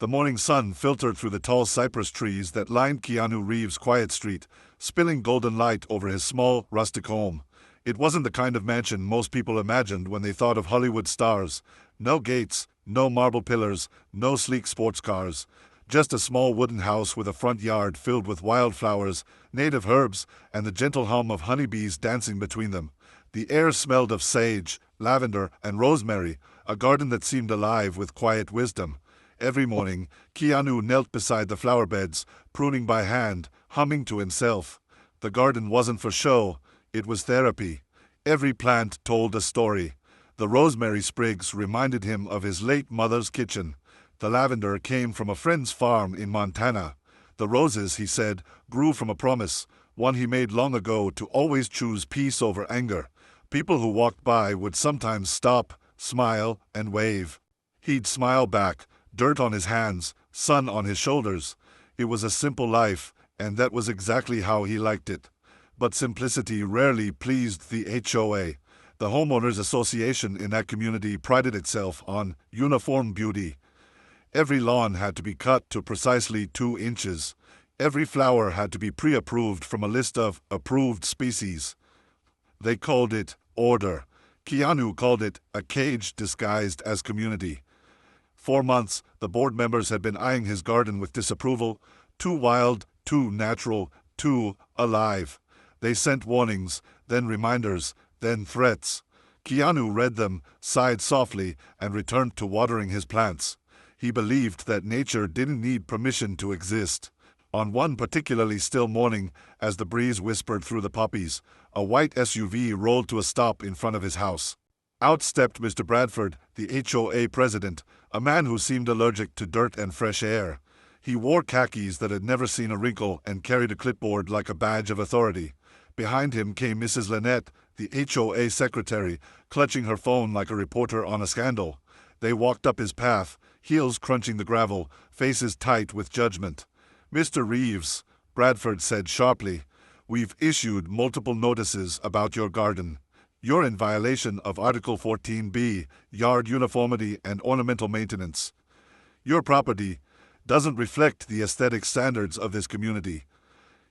The morning sun filtered through the tall cypress trees that lined Keanu Reeves' quiet street, spilling golden light over his small, rustic home. It wasn't the kind of mansion most people imagined when they thought of Hollywood stars. No gates, no marble pillars, no sleek sports cars. Just a small wooden house with a front yard filled with wildflowers, native herbs, and the gentle hum of honeybees dancing between them. The air smelled of sage, lavender, and rosemary, a garden that seemed alive with quiet wisdom. Every morning, Keanu knelt beside the flower beds, pruning by hand, humming to himself. The garden wasn't for show, it was therapy. Every plant told a story. The rosemary sprigs reminded him of his late mother's kitchen. The lavender came from a friend's farm in Montana. The roses, he said, grew from a promise, one he made long ago to always choose peace over anger. People who walked by would sometimes stop, smile, and wave. He'd smile back, dirt on his hands, sun on his shoulders. It was a simple life, and that was exactly how he liked it. But simplicity rarely pleased the HOA. The homeowners association in that community prided itself on uniform beauty. Every lawn had to be cut to precisely 2 inches. Every flower had to be pre-approved from a list of approved species. They called it order. Keanu called it a cage disguised as community. For months, the board members had been eyeing his garden with disapproval. Too wild, too natural, too alive. They sent warnings, then reminders, then threats. Keanu read them, sighed softly, and returned to watering his plants. He believed that nature didn't need permission to exist. On one particularly still morning, as the breeze whispered through the poppies, a white SUV rolled to a stop in front of his house. Out stepped Mr. Bradford, the HOA president, a man who seemed allergic to dirt and fresh air. He wore khakis that had never seen a wrinkle and carried a clipboard like a badge of authority. Behind him came Mrs. Lynette, the HOA secretary, clutching her phone like a reporter on a scandal. They walked up his path, heels crunching the gravel, faces tight with judgment. "Mr. Reeves," Bradford said sharply, "we've issued multiple notices about your garden. You're in violation of Article 14b, yard uniformity and ornamental maintenance. Your property doesn't reflect the aesthetic standards of this community."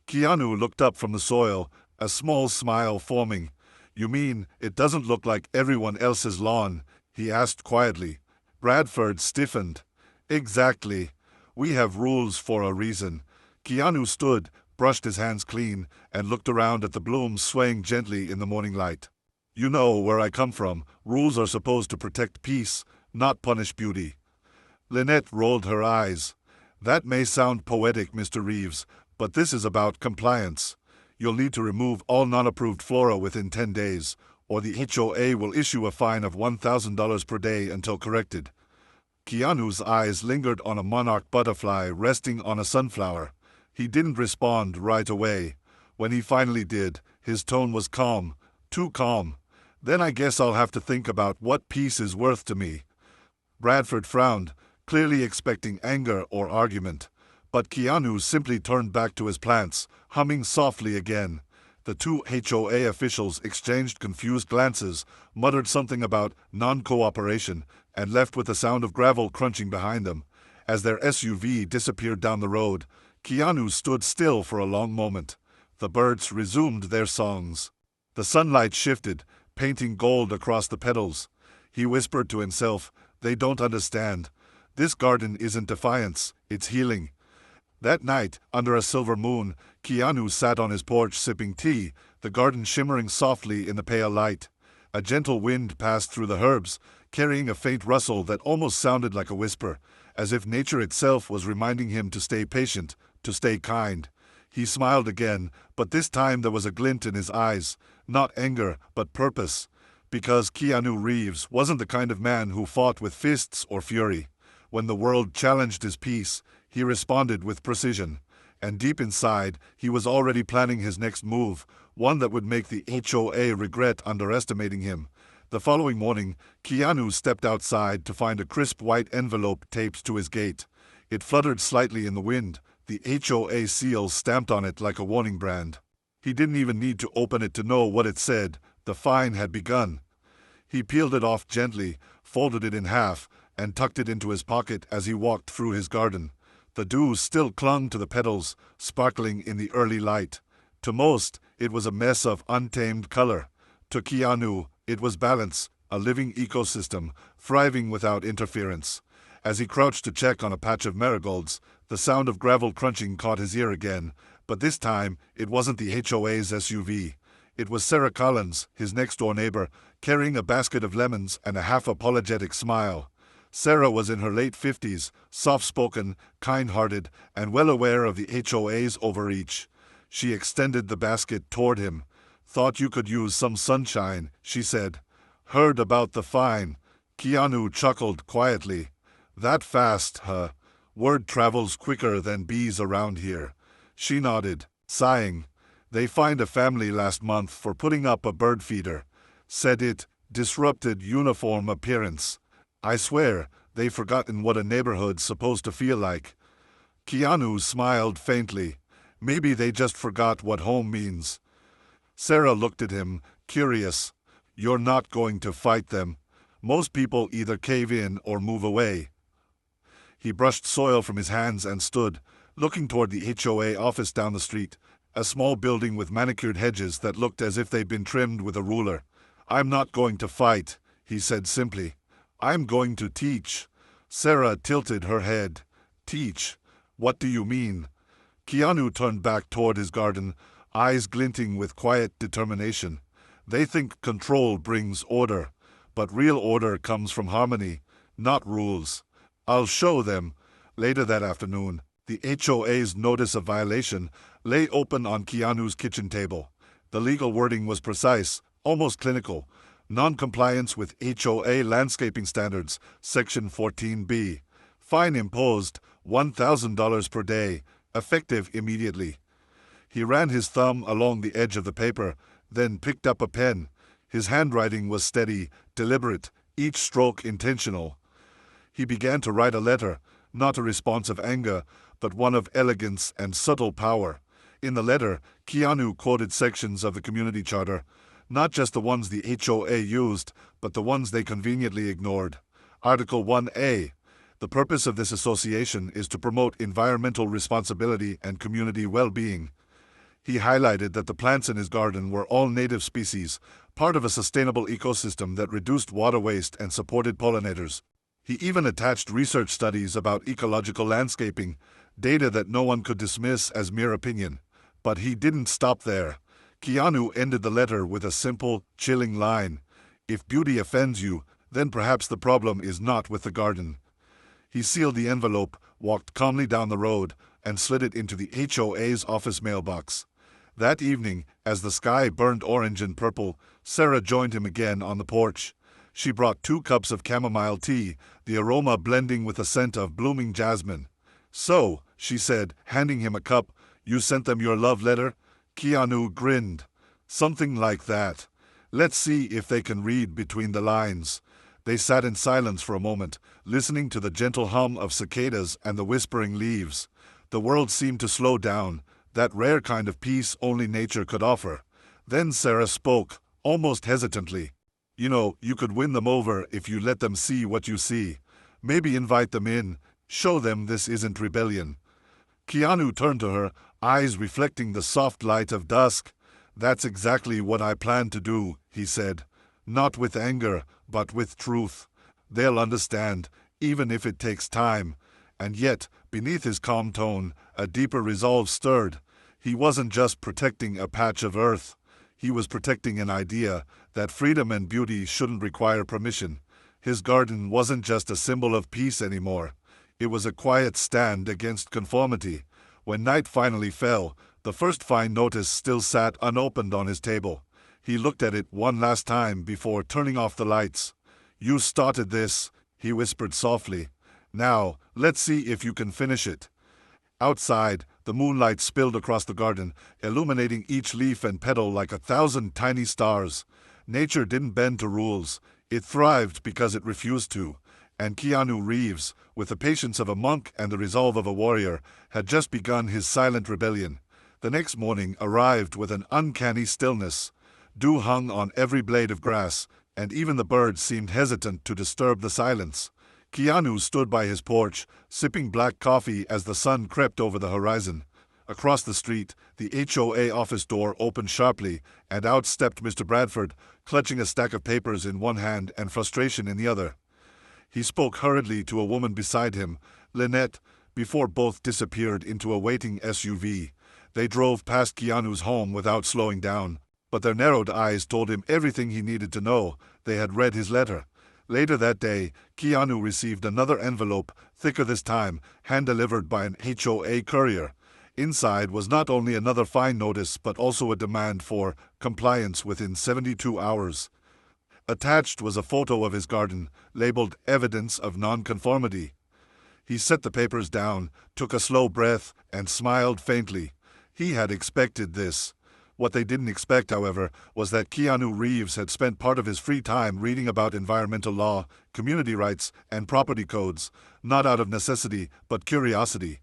Keanu looked up from the soil, a small smile forming. "You mean it doesn't look like everyone else's lawn?" he asked quietly. Bradford stiffened. "Exactly. We have rules for a reason." Keanu stood, brushed his hands clean, and looked around at the blooms swaying gently in the morning light. "You know where I come from. Rules are supposed to protect peace, not punish beauty." Lynette rolled her eyes. "That may sound poetic, Mr. Reeves, but this is about compliance. You'll need to remove all non-approved flora within 10 days, or the HOA will issue a fine of $1,000 per day until corrected." Keanu's eyes lingered on a monarch butterfly resting on a sunflower. He didn't respond right away. When he finally did, his tone was calm, too calm. "Then I guess I'll have to think about what peace is worth to me." Bradford frowned, clearly expecting anger or argument. But Keanu simply turned back to his plants, humming softly again. The 2 HOA officials exchanged confused glances, muttered something about non-cooperation, and left with the sound of gravel crunching behind them. As their SUV disappeared down the road, Keanu stood still for a long moment. The birds resumed their songs. The sunlight shifted, painting gold across the petals. He whispered to himself, "They don't understand. This garden isn't defiance, it's healing." That night, under a silver moon, Keanu sat on his porch sipping tea, the garden shimmering softly in the pale light. A gentle wind passed through the herbs, carrying a faint rustle that almost sounded like a whisper, as if nature itself was reminding him to stay patient, to stay kind. He smiled again, but this time there was a glint in his eyes, not anger, but purpose. Because Keanu Reeves wasn't the kind of man who fought with fists or fury. When the world challenged his peace, he responded with precision. And deep inside, he was already planning his next move, one that would make the HOA regret underestimating him. The following morning, Keanu stepped outside to find a crisp white envelope taped to his gate. It fluttered slightly in the wind, the HOA seal stamped on it like a warning brand. He didn't even need to open it to know what it said. The fine had begun. He peeled it off gently, folded it in half, and tucked it into his pocket as he walked through his garden. The dew still clung to the petals, sparkling in the early light. To most, it was a mess of untamed color. To Keanu, it was balance, a living ecosystem, thriving without interference. As he crouched to check on a patch of marigolds, the sound of gravel crunching caught his ear again, but this time it wasn't the HOA's SUV. It was Sarah Collins, his next-door neighbor, carrying a basket of lemons and a half-apologetic smile. Sarah was in her late 50s, soft-spoken, kind-hearted, and well aware of the HOA's overreach. She extended the basket toward him. "Thought you could use some sunshine," she said. "Heard about the fine." Keanu chuckled quietly. "That fast, huh? Word travels quicker than bees around here." She nodded, sighing. "They fined a family last month for putting up a bird feeder. Said it disrupted uniform appearance. I swear, they've forgotten what a neighborhood's supposed to feel like." Keanu smiled faintly. Maybe they just forgot what home means. Sarah looked at him, curious. "You're not going to fight them. Most people either cave in or move away." He brushed soil from his hands and stood, looking toward the HOA office down the street, a small building with manicured hedges that looked as if they'd been trimmed with a ruler. "I'm not going to fight," he said simply. "I'm going to teach." Sarah tilted her head. "Teach? What do you mean?" Keanu turned back toward his garden, eyes glinting with quiet determination. "They think control brings order, but real order comes from harmony, not rules. I'll show them." Later that afternoon, the HOA's notice of violation lay open on Keanu's kitchen table. The legal wording was precise, almost clinical. Non-compliance with HOA landscaping standards, Section 14B. Fine imposed, $1,000 per day, effective immediately. He ran his thumb along the edge of the paper, then picked up a pen. His handwriting was steady, deliberate, each stroke intentional. He began to write a letter, not a response of anger, but one of elegance and subtle power. In the letter, Keanu quoted sections of the community charter, not just the ones the HOA used, but the ones they conveniently ignored. Article 1A. The purpose of this association is to promote environmental responsibility and community well-being. He highlighted that the plants in his garden were all native species, part of a sustainable ecosystem that reduced water waste and supported pollinators. He even attached research studies about ecological landscaping, data that no one could dismiss as mere opinion. But he didn't stop there. Keanu ended the letter with a simple, chilling line. "If beauty offends you, then perhaps the problem is not with the garden." He sealed the envelope, walked calmly down the road, and slid it into the HOA's office mailbox. That evening, as the sky burned orange and purple, Sarah joined him again on the porch. She brought 2 cups of chamomile tea, the aroma blending with the scent of blooming jasmine. "So," she said, handing him a cup, "you sent them your love letter?" Keanu grinned. "Something like that. Let's see if they can read between the lines." They sat in silence for a moment, listening to the gentle hum of cicadas and the whispering leaves. The world seemed to slow down, that rare kind of peace only nature could offer. Then Sarah spoke, almost hesitantly. "You know, you could win them over if you let them see what you see. Maybe invite them in, show them this isn't rebellion." Keanu turned to her, eyes reflecting the soft light of dusk. "That's exactly what I plan to do," he said. "Not with anger, but with truth. They'll understand, even if it takes time." And yet, beneath his calm tone, a deeper resolve stirred. He wasn't just protecting a patch of earth. He was protecting an idea that freedom and beauty shouldn't require permission. His garden wasn't just a symbol of peace anymore. It was a quiet stand against conformity. When night finally fell, the first fine notice still sat unopened on his table. He looked at it one last time before turning off the lights. "You started this," he whispered softly. "Now, let's see if you can finish it." Outside, the moonlight spilled across the garden, illuminating each leaf and petal like 1,000 tiny stars. Nature didn't bend to rules. It thrived because it refused to. And Keanu Reeves, with the patience of a monk and the resolve of a warrior, had just begun his silent rebellion. The next morning arrived with an uncanny stillness. Dew hung on every blade of grass, and even the birds seemed hesitant to disturb the silence. Keanu stood by his porch, sipping black coffee as the sun crept over the horizon. Across the street, the HOA office door opened sharply, and out stepped Mr. Bradford, clutching a stack of papers in one hand and frustration in the other. He spoke hurriedly to a woman beside him, Lynette, before both disappeared into a waiting SUV. They drove past Keanu's home without slowing down, but their narrowed eyes told him everything he needed to know. They had read his letter. Later that day, Keanu received another envelope, thicker this time, hand-delivered by an HOA courier. Inside was not only another fine notice but also a demand for compliance within 72 hours. Attached was a photo of his garden, labeled Evidence of Nonconformity. He set the papers down, took a slow breath, and smiled faintly. He had expected this. What they didn't expect, however, was that Keanu Reeves had spent part of his free time reading about environmental law, community rights, and property codes, not out of necessity, but curiosity.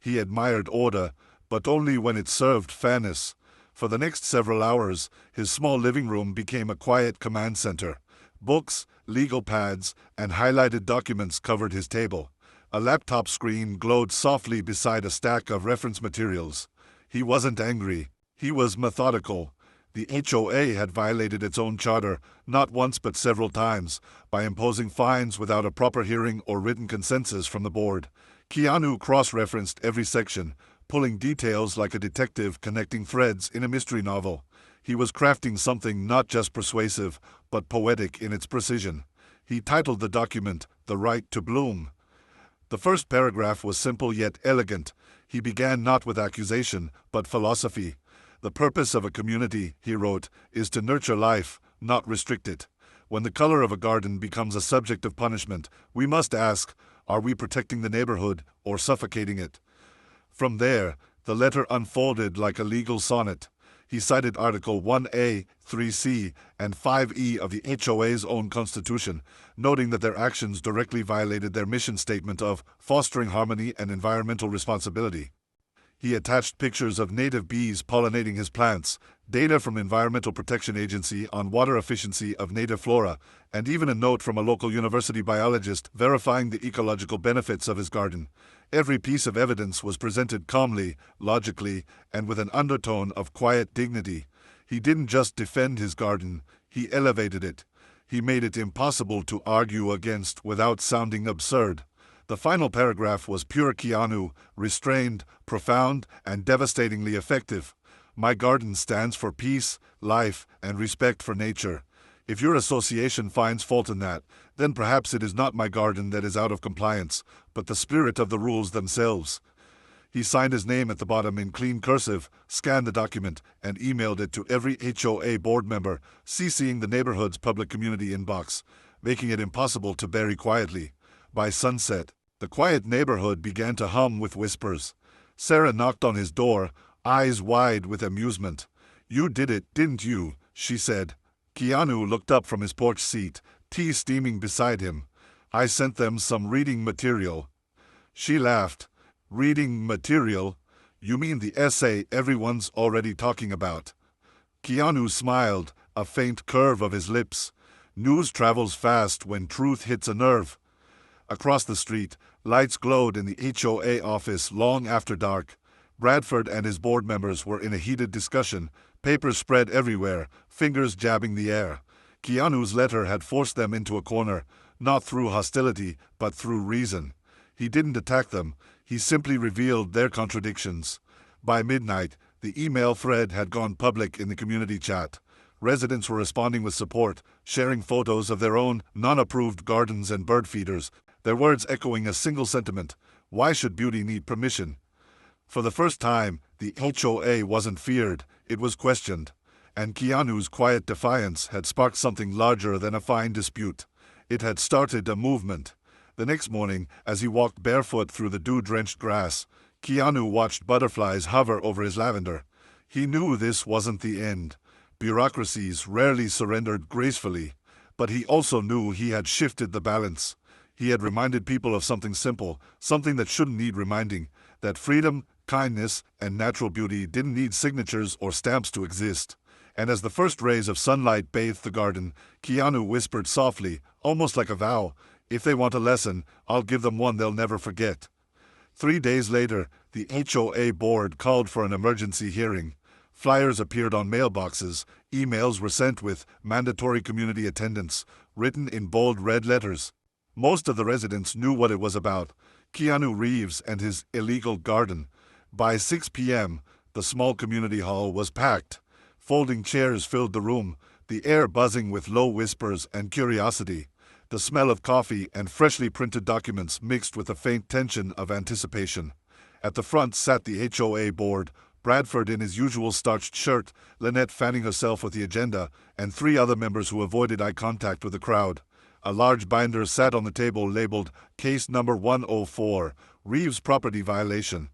He admired order, but only when it served fairness. For the next several hours, his small living room became a quiet command center. Books, legal pads, and highlighted documents covered his table. A laptop screen glowed softly beside a stack of reference materials. He wasn't angry. He was methodical. The HOA had violated its own charter, not once but several times, by imposing fines without a proper hearing or written consensus from the board. Keanu cross-referenced every section, pulling details like a detective connecting threads in a mystery novel. He was crafting something not just persuasive, but poetic in its precision. He titled the document, "The Right to Bloom." The first paragraph was simple yet elegant. He began not with accusation, but philosophy. The purpose of a community, he wrote, is to nurture life, not restrict it. When the color of a garden becomes a subject of punishment, we must ask, are we protecting the neighborhood or suffocating it? From there, the letter unfolded like a legal sonnet. He cited Article 1A, 3C, and 5E of the HOA's own constitution, noting that their actions directly violated their mission statement of fostering harmony and environmental responsibility. He attached pictures of native bees pollinating his plants, data from Environmental Protection Agency on water efficiency of native flora, and even a note from a local university biologist verifying the ecological benefits of his garden. Every piece of evidence was presented calmly, logically, and with an undertone of quiet dignity. He didn't just defend his garden, he elevated it. He made it impossible to argue against without sounding absurd. The final paragraph was pure Keanu, restrained, profound, and devastatingly effective. My garden stands for peace, life, and respect for nature. If your association finds fault in that, then perhaps it is not my garden that is out of compliance, but the spirit of the rules themselves. He signed his name at the bottom in clean cursive, scanned the document, and emailed it to every HOA board member, CCing the neighborhood's public community inbox, making it impossible to bury quietly. By sunset, the quiet neighborhood began to hum with whispers. Sarah knocked on his door, eyes wide with amusement. "You did it, didn't you?" she said. Keanu looked up from his porch seat, tea steaming beside him. "I sent them some reading material." She laughed. "Reading material? You mean the essay everyone's already talking about?" Keanu smiled, a faint curve of his lips. News travels fast when truth hits a nerve. Across the street, lights glowed in the HOA office long after dark. Bradford and his board members were in a heated discussion, papers spread everywhere, fingers jabbing the air. Keanu's letter had forced them into a corner, not through hostility, but through reason. He didn't attack them, he simply revealed their contradictions. By midnight, the email thread had gone public in the community chat. Residents were responding with support, sharing photos of their own non-approved gardens and bird feeders, their words echoing a single sentiment: why should beauty need permission? For the first time, the HOA wasn't feared, it was questioned. And Keanu's quiet defiance had sparked something larger than a fine dispute. It had started a movement. The next morning, as he walked barefoot through the dew-drenched grass, Keanu watched butterflies hover over his lavender. He knew this wasn't the end. Bureaucracies rarely surrendered gracefully, but he also knew he had shifted the balance. He had reminded people of something simple, something that shouldn't need reminding, that freedom, kindness, and natural beauty didn't need signatures or stamps to exist. And as the first rays of sunlight bathed the garden, Keanu whispered softly, almost like a vow, If they want a lesson, I'll give them one they'll never forget. 3 days later, the HOA board called for an emergency hearing. Flyers appeared on mailboxes, emails were sent with mandatory community attendance, written in bold red letters. Most of the residents knew what it was about: Keanu Reeves and his illegal garden. By 6 p.m., the small community hall was packed. Folding chairs filled the room, the air buzzing with low whispers and curiosity. The smell of coffee and freshly printed documents mixed with a faint tension of anticipation. At the front sat the HOA board, Bradford in his usual starched shirt, Lynette fanning herself with the agenda, and 3 other members who avoided eye contact with the crowd. A large binder sat on the table labeled Case Number 104, Reeves Property Violation.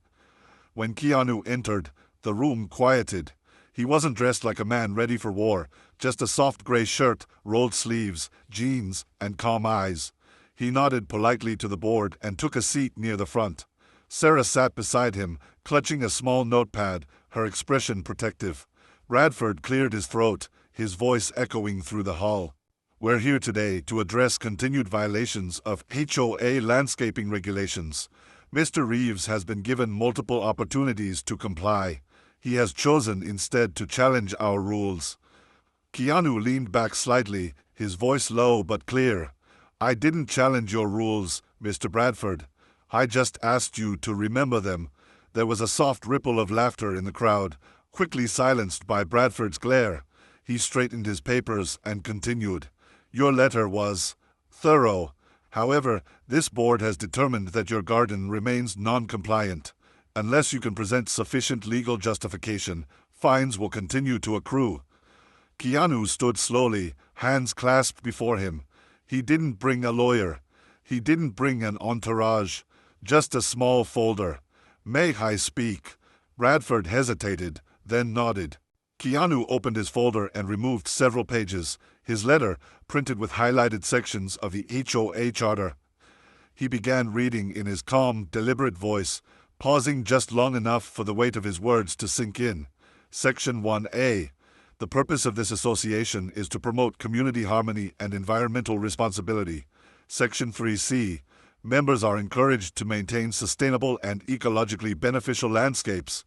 When Keanu entered, the room quieted. He wasn't dressed like a man ready for war, just a soft gray shirt, rolled sleeves, jeans, and calm eyes. He nodded politely to the board and took a seat near the front. Sarah sat beside him, clutching a small notepad, her expression protective. Bradford cleared his throat, his voice echoing through the hall. We're here today to address continued violations of HOA landscaping regulations. Mr. Reeves has been given multiple opportunities to comply. He has chosen instead to challenge our rules. Keanu leaned back slightly, his voice low but clear. I didn't challenge your rules, Mr. Bradford. I just asked you to remember them. There was a soft ripple of laughter in the crowd, quickly silenced by Bradford's glare. He straightened his papers and continued. Your letter was thorough. However, this board has determined that your garden remains non-compliant. Unless you can present sufficient legal justification, fines will continue to accrue. Keanu stood slowly, hands clasped before him. He didn't bring a lawyer. He didn't bring an entourage. Just a small folder. May I speak? Bradford hesitated, then nodded. Keanu opened his folder and removed several pages, his letter printed with highlighted sections of the HOA charter. He began reading in his calm, deliberate voice, pausing just long enough for the weight of his words to sink in. Section 1A. The purpose of this association is to promote community harmony and environmental responsibility. Section 3C. Members are encouraged to maintain sustainable and ecologically beneficial landscapes.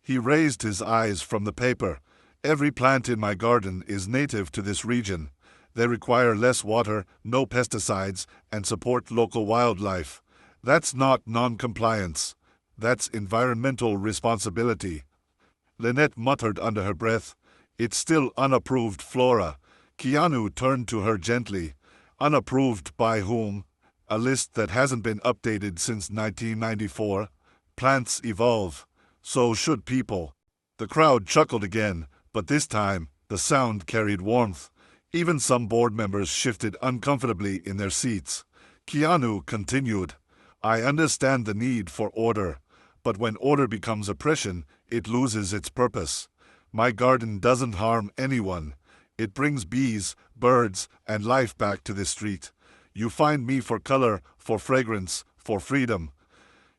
He raised his eyes from the paper. Every plant in my garden is native to this region. They require less water, no pesticides, and support local wildlife. That's not non-compliance. That's environmental responsibility. Lynette muttered under her breath. It's still unapproved flora. Keanu turned to her gently. Unapproved by whom? A list that hasn't been updated since 1994. Plants evolve. So should people. The crowd chuckled again, but this time, the sound carried warmth. Even some board members shifted uncomfortably in their seats. Keanu continued. I understand the need for order, but when order becomes oppression, it loses its purpose. My garden doesn't harm anyone. It brings bees, birds, and life back to this street. You find me for color, for fragrance, for freedom.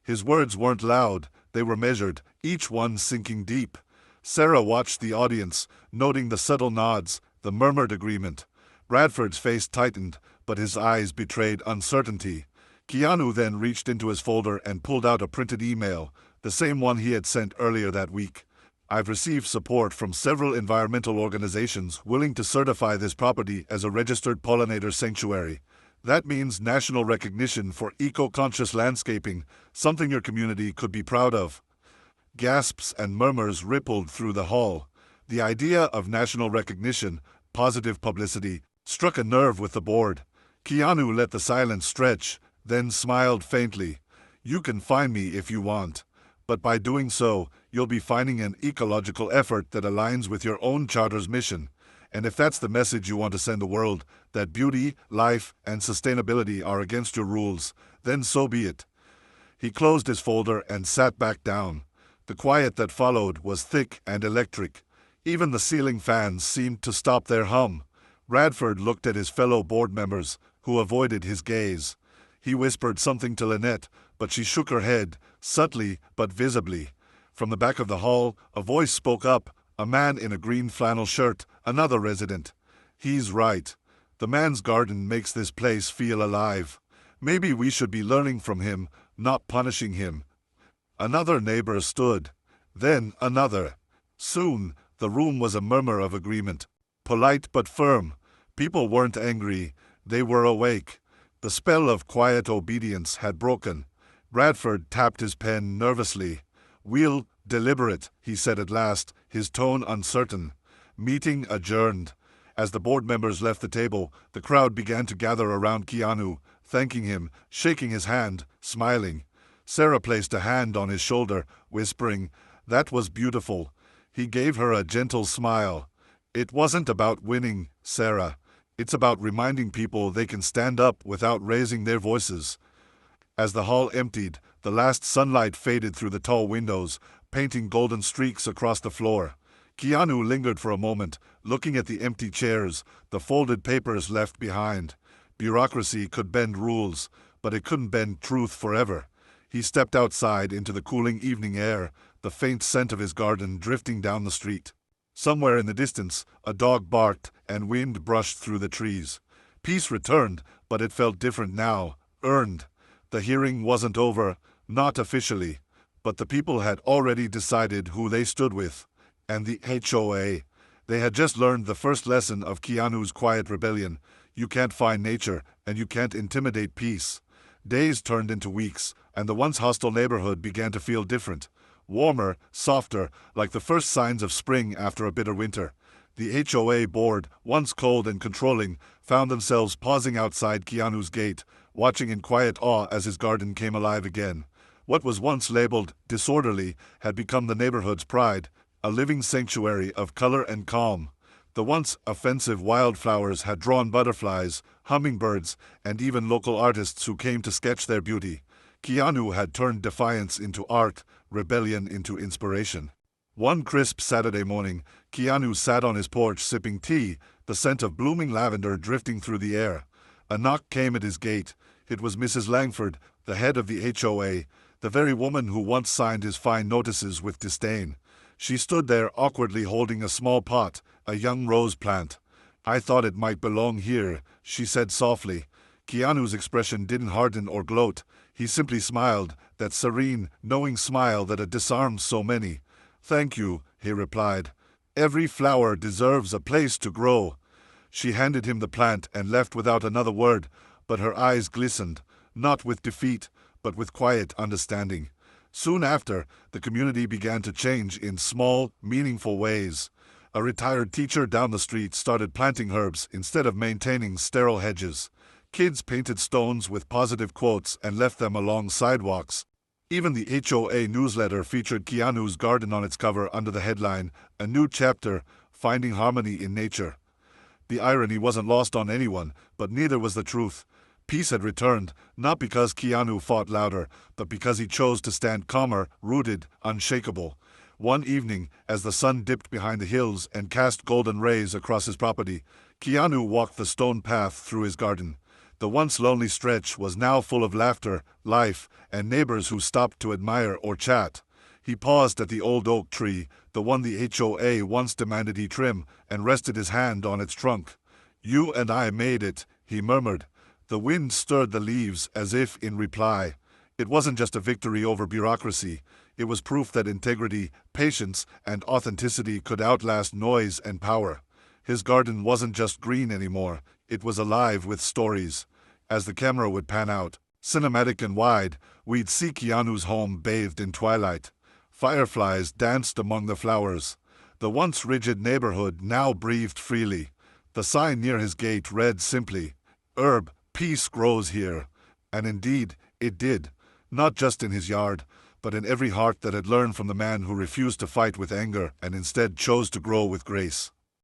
His words weren't loud, they were measured, each one sinking deep. Sarah watched the audience, noting the subtle nods, the murmured agreement. Bradford's face tightened, but his eyes betrayed uncertainty. Keanu then reached into his folder and pulled out a printed email, the same one he had sent earlier that week. I've received support from several environmental organizations willing to certify this property as a registered pollinator sanctuary. That means national recognition for eco-conscious landscaping, something your community could be proud of. Gasps and murmurs rippled through the hall. The idea of national recognition, positive publicity, struck a nerve with the board. Keanu let the silence stretch, then smiled faintly. You can find me if you want. But by doing so, you'll be finding an ecological effort that aligns with your own charter's mission. And if that's the message you want to send the world, that beauty, life, and sustainability are against your rules, then so be it. He closed his folder and sat back down. The quiet that followed was thick and electric. Even the ceiling fans seemed to stop their hum. Bradford looked at his fellow board members, who avoided his gaze. He whispered something to Lynette, but she shook her head, subtly but visibly. From the back of the hall, a voice spoke up, a man in a green flannel shirt, another resident. He's right. The man's garden makes this place feel alive. Maybe we should be learning from him, not punishing him." Another neighbor stood. Then another. Soon, the room was a murmur of agreement. Polite but firm. People weren't angry. They were awake. The spell of quiet obedience had broken. Bradford tapped his pen nervously. "We'll deliberate," he said at last, his tone uncertain. Meeting adjourned. As the board members left the table, the crowd began to gather around Keanu, thanking him, shaking his hand, smiling. Sarah placed a hand on his shoulder, whispering, "That was beautiful." He gave her a gentle smile. "It wasn't about winning, Sarah. It's about reminding people they can stand up without raising their voices." As the hall emptied, the last sunlight faded through the tall windows, painting golden streaks across the floor. Keanu lingered for a moment, looking at the empty chairs, the folded papers left behind. Bureaucracy could bend rules, but it couldn't bend truth forever. He stepped outside into the cooling evening air, the faint scent of his garden drifting down the street. Somewhere in the distance, a dog barked and wind brushed through the trees. Peace returned, but it felt different now, earned. The hearing wasn't over, not officially, but the people had already decided who they stood with. And the HOA. They had just learned the first lesson of Keanu's quiet rebellion. You can't find nature, and you can't intimidate peace. Days turned into weeks, and the once hostile neighborhood began to feel different. Warmer, softer, like the first signs of spring after a bitter winter. The HOA board, once cold and controlling, found themselves pausing outside Keanu's gate, watching in quiet awe as his garden came alive again. What was once labeled disorderly had become the neighborhood's pride, a living sanctuary of color and calm. The once offensive wildflowers had drawn butterflies, hummingbirds, and even local artists who came to sketch their beauty. Keanu had turned defiance into art, rebellion into inspiration. One crisp Saturday morning, Keanu sat on his porch sipping tea, the scent of blooming lavender drifting through the air. A knock came at his gate. It was Mrs. Langford, the head of the HOA, the very woman who once signed his fine notices with disdain. She stood there awkwardly holding a small pot, a young rose plant. "I thought it might belong here," she said softly. Keanu's expression didn't harden or gloat. He simply smiled, that serene, knowing smile that had disarmed so many. "Thank you," he replied. "Every flower deserves a place to grow." She handed him the plant and left without another word, but her eyes glistened, not with defeat, but with quiet understanding. Soon after, the community began to change in small, meaningful ways. A retired teacher down the street started planting herbs instead of maintaining sterile hedges. Kids painted stones with positive quotes and left them along sidewalks. Even the HOA newsletter featured Keanu's garden on its cover under the headline, "A New Chapter, Finding Harmony in Nature." The irony wasn't lost on anyone, but neither was the truth. Peace had returned, not because Keanu fought louder, but because he chose to stand calmer, rooted, unshakable. One evening, as the sun dipped behind the hills and cast golden rays across his property, Keanu walked the stone path through his garden. The once lonely stretch was now full of laughter, life, and neighbors who stopped to admire or chat. He paused at the old oak tree, the one the HOA once demanded he trim, and rested his hand on its trunk. "You and I made it," he murmured. The wind stirred the leaves as if in reply. It wasn't just a victory over bureaucracy. It was proof that integrity, patience, and authenticity could outlast noise and power. His garden wasn't just green anymore. It was alive with stories. As the camera would pan out, cinematic and wide, we'd see Keanu's home bathed in twilight. Fireflies danced among the flowers. The once rigid neighborhood now breathed freely. The sign near his gate read simply, "Herb, peace grows here." And indeed, it did. Not just in his yard, but in every heart that had learned from the man who refused to fight with anger and instead chose to grow with grace.